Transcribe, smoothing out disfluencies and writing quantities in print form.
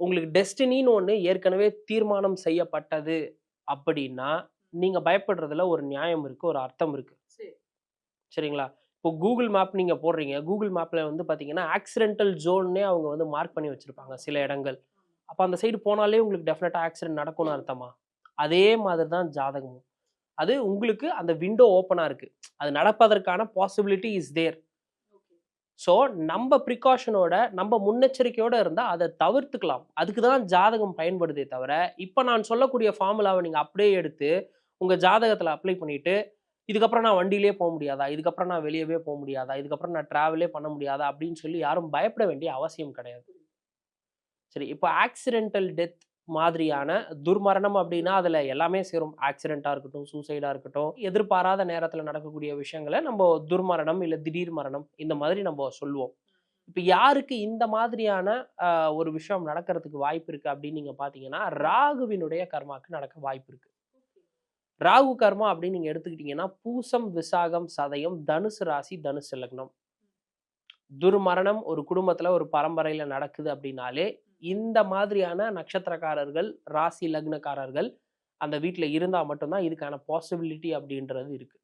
உங்களுக்கு டெஸ்டினின்னு ஒண்ணு ஏற்கனவே தீர்மானம் செய்யப்பட்டது அப்படின்னா, நீங்க பயப்படுறதுல ஒரு நியாயம் இருக்கு, ஒரு அர்த்தம் இருக்கு. சரிங்களா? இப்போ Google மேப் நீங்க போடுறீங்க. Google மேப்ல வந்து பார்த்தீங்கன்னா, ஆக்சிடென்டல் ஜோன்னே அவங்க வந்து மார்க் பண்ணி வச்சிருப்பாங்க சில இடங்கள். அப்ப அந்த சைடு போனாலே உங்களுக்கு டெஃபினட்டா ஆக்சிடென்ட் நடக்கும்னு அர்த்தமா? அதே மாதிரி தான் ஜாதகமும். அது உங்களுக்கு அந்த விண்டோ ஓப்பனா இருக்கு. அது நடப்பதற்கான பாசிபிலிட்டி இஸ் தேர். ஸோ, நம்ப பிரிகாஷனோட, நம்ப முன்னெச்சரிக்கையோட இருந்தா அத தவிர்த்துக்கலாம். அதுக்கு தான் ஜாதகம் பயன்படுதே தவிர, இப்ப நான் சொல்லக்கூடிய ஃபார்முலாவ நீங்க அப்படியே எடுத்து, உங்க ஜாதகத்துல அப்ளை பண்ணிட்டு, இதுக்கப்புறம் நான் வண்டியிலேயே போ முடியாதா? இதுக்கப்புறம் நான் வெளியவே போ முடியாதா? இதுக்கப்புறம் நான் டிராவலே பண்ண முடியாதா? அப்படின்னு சொல்லி யாரும் பயப்பட வேண்டிய அவசியம் கிடையாது. சரி, இப்போ ஆக்சிடென்டல் டெத் மாதிரியான துர்மரணம் அப்படின்னா, அதுல எல்லாமே சேரும். ஆக்சிடென்ட்டா இருக்கட்டும், சூசைடா இருக்கட்டும், எதிர்பாராத நேரத்துல நடக்கக்கூடிய விஷயங்கள நம்ப துர்மரணம், இல்ல திடீர் மரணம் இந்த மாதிரி நம்ப சொல்லுவோம். இப்ப யாருக்கு இந்த மாதிரியான அ ஒரு விஷயம் நடக்கிறதுக்கு வாய்ப்பு இருக்கு அப்படின்னு நீங்க பார்த்தீங்கன்னா, ராகுவினுடைய கர்மாக்கு நடக்க வாய்ப்பு இருக்கு. ராகு கர்மா அப்படின்னு நீங்க எடுத்துக்கிட்டீங்கன்னா, பூசம், விசாகம், சதயம், தனுசு ராசி, தனுசு லக்னம். துர்மரணம் ஒரு குடும்பத்துல, ஒரு பரம்பரையில நடக்குது அப்படின்னாலே, இந்த மாதிரியான நட்சத்திரக்காரர்கள், ராசி லக்னக்காரர்கள் அந்த வீட்ல இருந்தா மட்டும் தான் இதுக்கான பாசிபிலிட்டி அப்படின்றது இருக்கு.